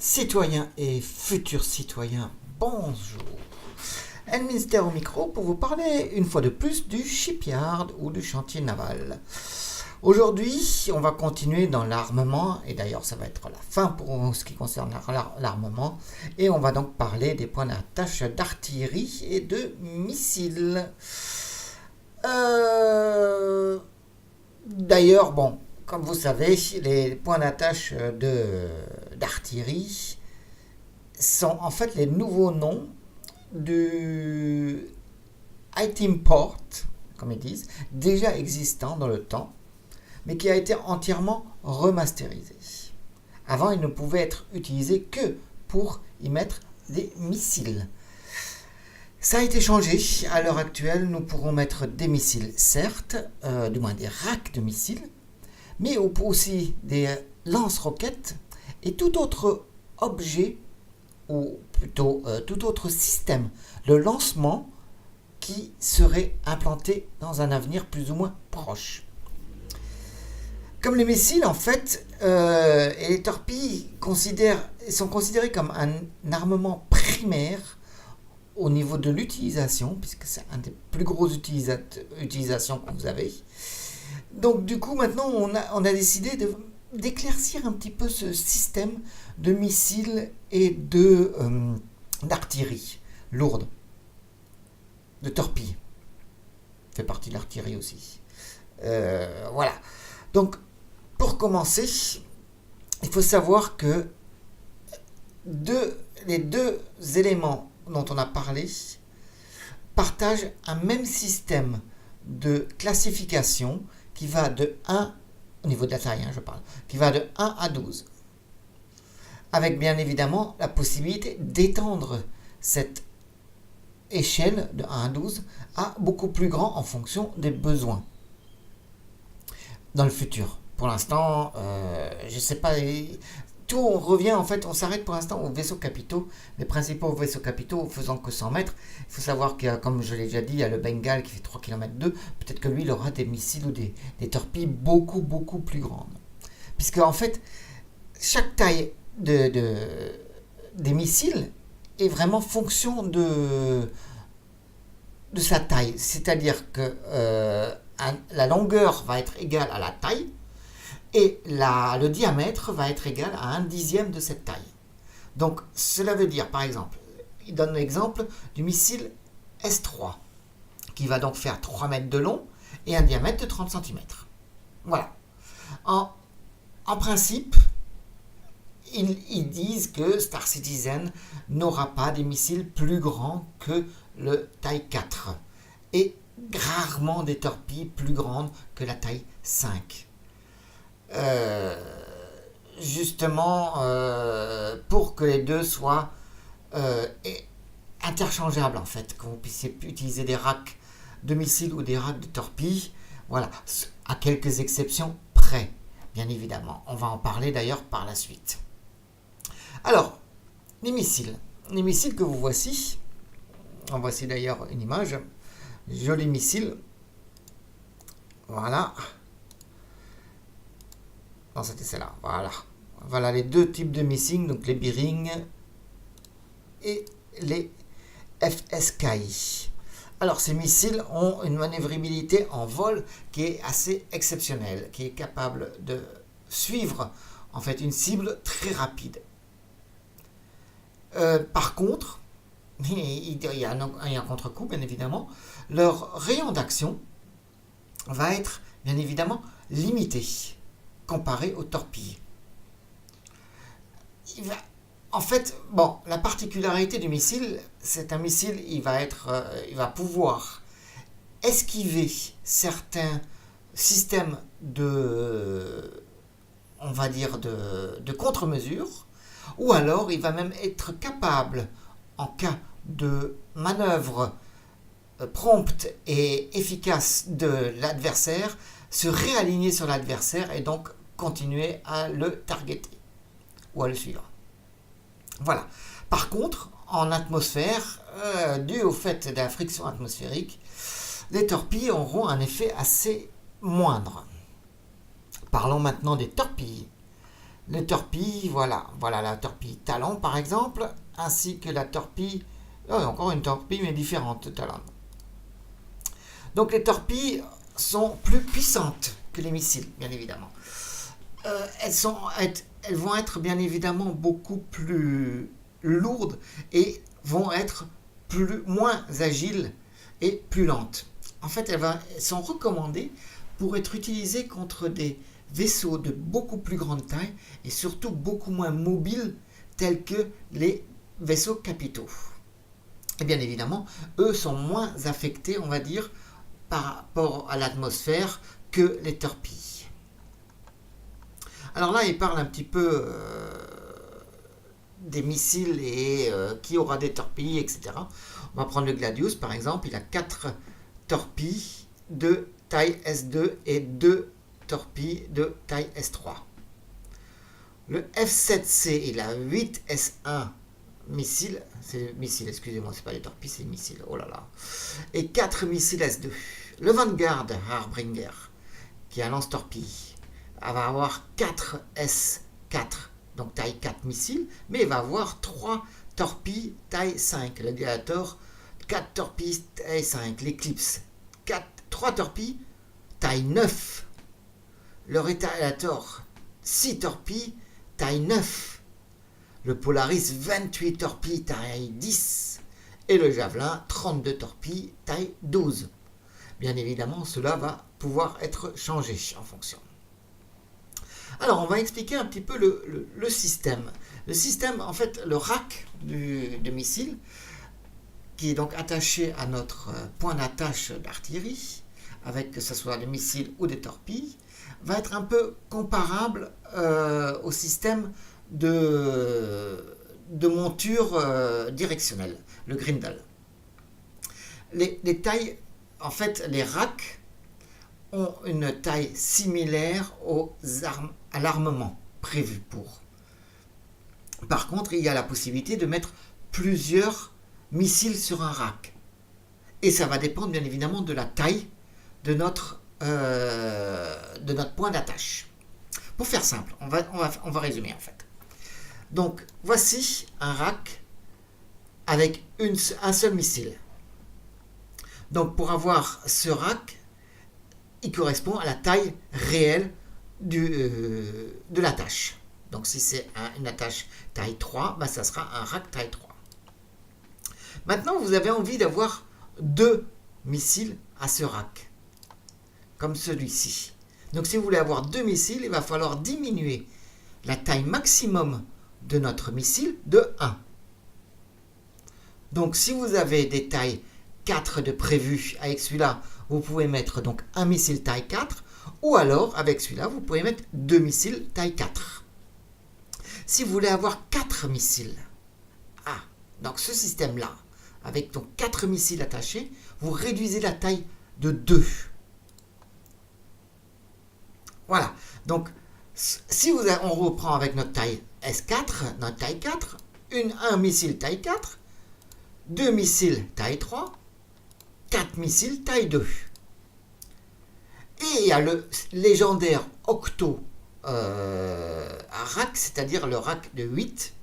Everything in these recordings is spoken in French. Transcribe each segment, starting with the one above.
Citoyens et futurs citoyens, bonjour. Elminster au micro pour vous parler une fois de plus du shipyard ou du chantier naval. Aujourd'hui, on va continuer dans l'armement, et d'ailleurs ça va être la fin pour ce qui concerne l'armement, et on va donc parler des points d'attache d'artillerie et de missiles. D'ailleurs, bon, comme vous savez, les points d'attache d'artillerie sont en fait les nouveaux noms du item port, comme ils disent, déjà existant dans le temps, mais qui a été entièrement remasterisé. Avant, il ne pouvait être utilisé que pour y mettre des missiles. Ça a été changé. À l'heure actuelle, nous pourrons mettre des missiles, certes, du moins des racks de missiles, mais aussi des lance-roquettes et tout autre objet, ou plutôt tout autre système de lancement qui serait implanté dans un avenir plus ou moins proche. Comme les missiles, en fait, et les torpilles sont considérés comme un armement primaire au niveau de l'utilisation, puisque c'est un des plus grosses utilisations que vous avez. Donc du coup, maintenant, on a décidé d'éclaircir un petit peu ce système de missiles et d'artillerie lourde, de torpilles. Fait partie de l'artillerie aussi. Voilà. Donc, pour commencer, il faut savoir que les deux éléments dont on a parlé partagent un même système de classification qui va de 1, au niveau de la taille, je parle, qui va de 1 à 12. Avec bien évidemment la possibilité d'étendre cette échelle de 1 à 12 à beaucoup plus grand en fonction des besoins dans le futur. Pour l'instant, je ne sais pas, tout on revient en fait, on s'arrête pour l'instant aux vaisseaux capitaux, les principaux vaisseaux capitaux faisant que 100 mètres. Il faut savoir qu'il y a, comme je l'ai déjà dit, il y a le Bengal qui fait 3 km 2, peut-être que lui il aura des missiles ou des torpilles beaucoup plus grandes. Puisque en fait, chaque taille des missiles est vraiment fonction de sa taille. C'est-à-dire que la longueur va être égale à la taille et le diamètre va être égal à 1/10 de cette taille. Donc cela veut dire, par exemple, il donne l'exemple du missile S3 qui va donc faire 3 mètres de long et un diamètre de 30 cm. Voilà. En principe, ils disent que Star Citizen n'aura pas des missiles plus grands que le taille 4 et rarement des torpilles plus grandes que la taille 5. Justement, pour que les deux soient interchangeables en fait, que vous puissiez utiliser des racks de missiles ou des racks de torpilles, voilà, à quelques exceptions près, bien évidemment. On va en parler d'ailleurs par la suite. Alors, les missiles que vous voici, en voici d'ailleurs une image, joli missile, voilà. Non, c'était celle-là, voilà les deux types de missiles, donc les Bearing et les FSKI. Alors ces missiles ont une manœuvrabilité en vol qui est assez exceptionnelle, qui est capable de suivre en fait une cible très rapide. Par contre, il y a un contre-coup bien évidemment, leur rayon d'action va être bien évidemment limité comparé aux torpilles. En fait, bon, la particularité du missile, c'est un missile, il va pouvoir esquiver certains systèmes on va dire de contre-mesure, ou alors il va même être capable, en cas de manœuvre prompte et efficace de l'adversaire, se réaligner sur l'adversaire et donc continuer à le targeter ou à le suivre. Voilà. Par contre, en atmosphère, dû au fait de la friction atmosphérique, les torpilles auront un effet assez moindre. Parlons maintenant des torpilles. Les torpilles, voilà la torpille Talon par exemple, ainsi que la torpille, encore une torpille mais différente de Talon. Donc les torpilles sont plus puissantes que les missiles, bien évidemment. Elles vont être bien évidemment beaucoup plus lourdes et vont être moins agiles et plus lentes. En fait, elles sont recommandées pour être utilisées contre des vaisseaux de beaucoup plus grande taille et surtout beaucoup moins mobiles tels que les vaisseaux capitaux. Et bien évidemment, eux sont moins affectés, on va dire, par rapport à l'atmosphère que les torpilles. Alors là, il parle un petit peu des missiles et qui aura des torpilles, etc. On va prendre le Gladius, par exemple. Il a 4 torpilles de taille S2 et 2 torpilles de taille S3. Le F7C, il a 8 S1 missiles. C'est missiles, excusez-moi, c'est pas les torpilles, c'est les missiles. Oh là là. Et 4 missiles S2. Le Vanguard Harbinger, qui est un lance-torpille, va avoir 4 S4, donc taille 4 missiles, mais il va avoir 3 torpilles taille 5. Le Gladiator, 4 torpilles taille 5. L'Eclipse, 3 torpilles taille 9. Le Retaliator, 6 torpilles taille 9. Le Polaris, 28 torpilles taille 10. Et le Javelin, 32 torpilles taille 12. Bien évidemment, cela va pouvoir être changé en fonction. Alors, on va expliquer un petit peu le système. Le système, en fait, le rack de missile, qui est donc attaché à notre point d'attache d'artillerie, avec que ce soit des missiles ou des torpilles, va être un peu comparable au système de monture directionnelle, le Grindel. Les tailles, en fait, les racks ont une taille similaire à l'armement prévu pour. Par contre, il y a la possibilité de mettre plusieurs missiles sur un rack. Et ça va dépendre bien évidemment de la taille de notre point d'attache. Pour faire simple, on va résumer en fait. Donc, voici un rack avec un seul missile. Donc, pour avoir ce rack, il correspond à la taille réelle de l'attache. Donc, si c'est une attache taille 3, ben, ça sera un rack taille 3. Maintenant, vous avez envie d'avoir 2 missiles à ce rack, comme celui-ci. Donc, si vous voulez avoir 2 missiles, il va falloir diminuer la taille maximum de notre missile de 1. Donc, si vous avez des tailles 4 de prévu avec celui-là, vous pouvez mettre donc un missile taille 4, ou alors avec celui-là, vous pouvez mettre 2 missiles taille 4. Si vous voulez avoir 4 missiles, donc ce système-là, avec donc 4 missiles attachés, vous réduisez la taille de 2. Voilà, donc si on reprend avec notre taille S4, notre taille 4, un missile taille 4, 2 missiles taille 3, 4 missiles taille 2. Et il y a le légendaire octo rack, c'est-à-dire le rack de 8.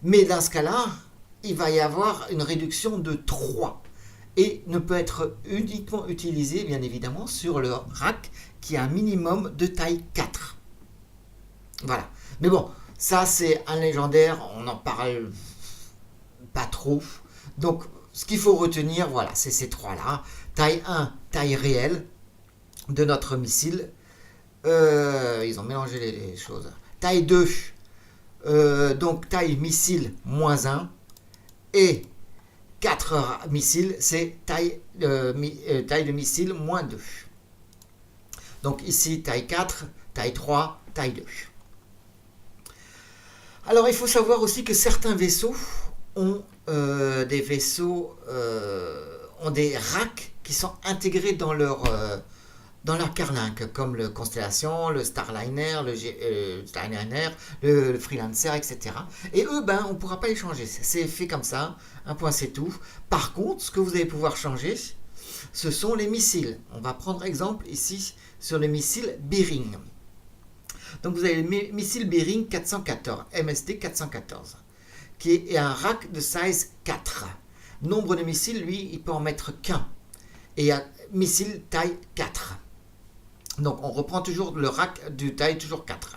Mais dans ce cas-là, il va y avoir une réduction de 3 et ne peut être uniquement utilisé, bien évidemment, sur le rack qui a un minimum de taille 4. Voilà. Mais bon, ça c'est un légendaire, on n'en parle pas trop. Donc, ce qu'il faut retenir, voilà, c'est ces 3-là. Taille 1, taille réelle de notre missile. Ils ont mélangé les choses. Taille 2, donc taille missile moins 1. Et 4 missiles, c'est taille de missile moins 2. Donc ici, taille 4, taille 3, taille 2. Alors, il faut savoir aussi que certains vaisseaux ont des racks qui sont intégrés dans leur Carlingue, comme le Constellation, le Starliner, le Freelancer, etc. Et eux, on ne pourra pas les changer. C'est fait comme ça, un point c'est tout. Par contre, ce que vous allez pouvoir changer, ce sont les missiles. On va prendre exemple ici sur le missile Bearing. Donc vous avez le missile Bering 414, MSD 414, qui est un rack de size 4. Nombre de missiles, lui, il peut en mettre qu'un. Et un missile taille 4. Donc on reprend toujours le rack de taille toujours 4.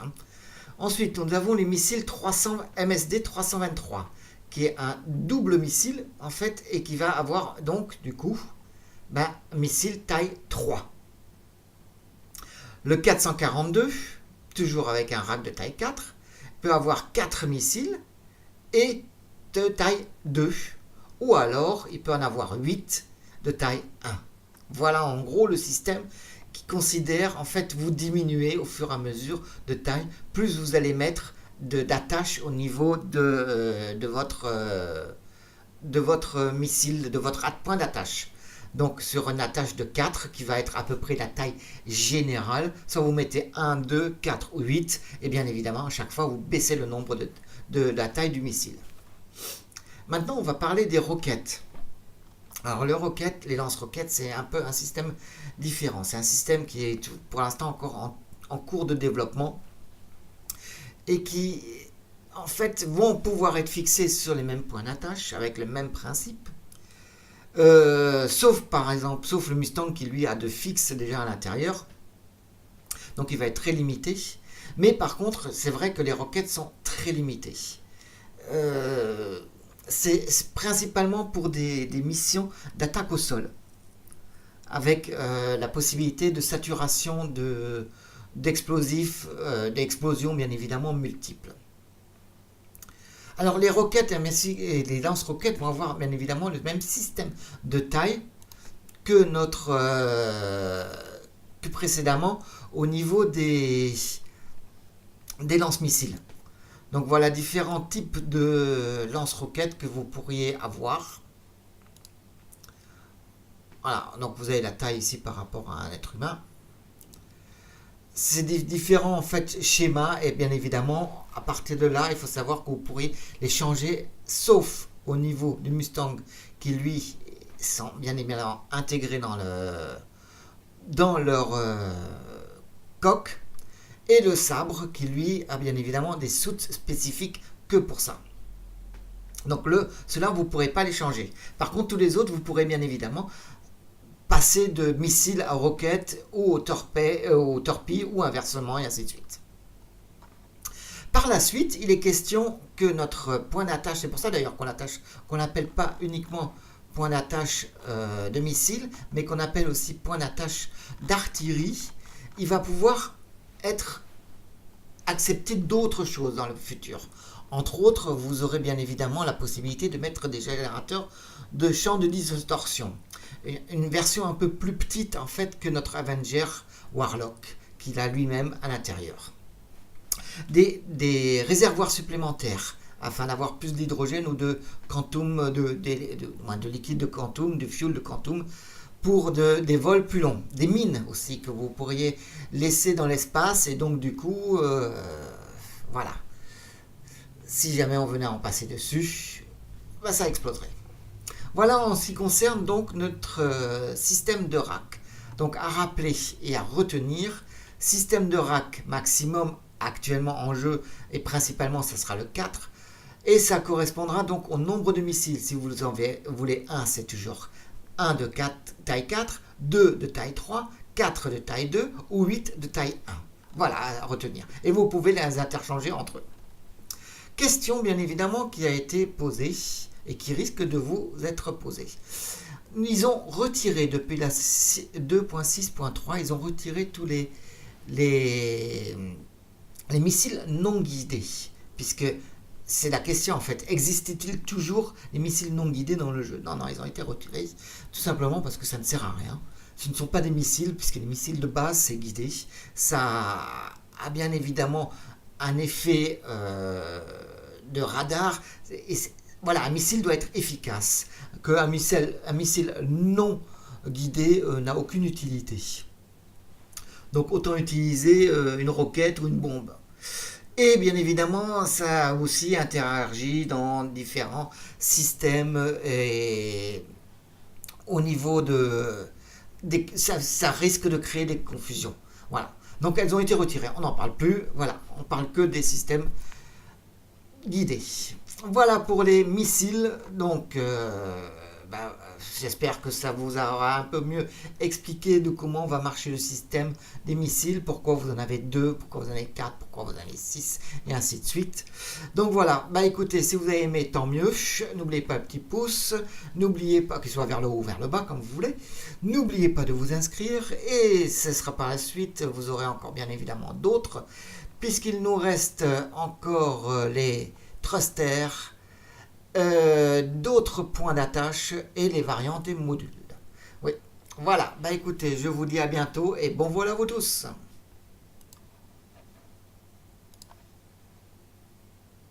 Ensuite, nous avons les missiles 300, MSD 323, qui est un double missile, en fait, et qui va avoir, donc, du coup, missile taille 3. Le 442, toujours avec un rack de taille 4, peut avoir 4 missiles et de taille 2. Ou alors, il peut en avoir 8 de taille 1. Voilà en gros le système qui considère, en fait, vous diminuez au fur et à mesure de taille, plus vous allez mettre d'attache au niveau de votre missile, de votre point d'attache. Donc sur une attache de 4 qui va être à peu près la taille générale, soit vous mettez 1, 2, 4 ou 8, et bien évidemment à chaque fois vous baissez le nombre de la taille du missile. Maintenant on va parler des roquettes. Alors les lance-roquettes, c'est un peu un système différent. C'est un système qui est pour l'instant encore en cours de développement et qui en fait vont pouvoir être fixés sur les mêmes points d'attache avec le même principe. Sauf le Mustang qui lui a de fixe déjà à l'intérieur. Donc il va être très limité. Mais par contre, c'est vrai que les roquettes sont très limitées. C'est principalement pour des missions d'attaque au sol, avec la possibilité de saturation d'explosifs, d'explosions bien évidemment multiples. Alors les roquettes et les lance-roquettes vont avoir bien évidemment le même système de taille que que précédemment au niveau des lance-missiles. Donc voilà différents types de lance-roquettes que vous pourriez avoir. Voilà, donc vous avez la taille ici par rapport à un être humain. C'est des différents en fait schémas et bien évidemment à partir de là il faut savoir que vous pourriez les changer sauf au niveau du Mustang qui lui sont bien évidemment intégrés dans leur coque. Et le sabre qui lui a bien évidemment des soutes spécifiques que pour ça. Donc ceux-là vous ne pourrez pas les changer. Par contre tous les autres vous pourrez bien évidemment passer de missiles à roquettes ou aux torpilles ou inversement et ainsi de suite. Par la suite il est question que notre point d'attache, c'est pour ça d'ailleurs qu'on n'appelle pas uniquement point d'attache de missile mais qu'on appelle aussi point d'attache d'artillerie, il va pouvoir être accepté d'autres choses dans le futur. Entre autres, vous aurez bien évidemment la possibilité de mettre des générateurs de champ de distorsion. Une version un peu plus petite en fait que notre Avenger Warlock, qu'il a lui-même à l'intérieur. Des réservoirs supplémentaires afin d'avoir plus d'hydrogène ou de quantum, de liquide de quantum, de fuel de quantum, pour des vols plus longs, des mines aussi que vous pourriez laisser dans l'espace et donc du coup, voilà, si jamais on venait à en passer dessus, ça exploserait. Voilà en ce qui concerne donc notre système de rack. Donc à rappeler et à retenir, système de rack maximum actuellement en jeu et principalement ça sera le 4 et ça correspondra donc au nombre de missiles. Si vous en voulez un, c'est toujours 1 de taille 4, 2 de taille 3, 4 de taille 2 ou 8 de taille 1. Voilà à retenir. Et vous pouvez les interchanger entre eux. Question bien évidemment qui a été posée et qui risque de vous être posée. Ils ont retiré depuis la 2.6.3, ils ont retiré tous les missiles non guidés. Puisque c'est la question en fait, existait-il toujours les missiles non guidés dans le jeu? Non, ils ont été retirés tout simplement parce que ça ne sert à rien. Ce ne sont pas des missiles, puisque les missiles de base c'est guidé. Ça a bien évidemment un effet de radar. Et voilà, un missile doit être efficace. Qu'un missile non guidé n'a aucune utilité. Donc autant utiliser une roquette ou une bombe. Et bien évidemment, ça aussi interagit dans différents systèmes et au niveau ça risque de créer des confusions. Voilà. Donc elles ont été retirées, on n'en parle plus, voilà, on parle que des systèmes guidés. Voilà pour les missiles, donc j'espère que ça vous aura un peu mieux expliqué de comment va marcher le système des missiles, pourquoi vous en avez 2, pourquoi vous en avez 4, pourquoi vous en avez 6, et ainsi de suite. Donc voilà, écoutez, si vous avez aimé, tant mieux. N'oubliez pas le petit pouce, n'oubliez pas qu'il soit vers le haut ou vers le bas, comme vous voulez. N'oubliez pas de vous inscrire, et ce sera par la suite, vous aurez encore bien évidemment d'autres, puisqu'il nous reste encore les thrusters, d'autres points d'attache et les variantes et modules. Oui, voilà, écoutez, je vous dis à bientôt et bon vol à vous tous.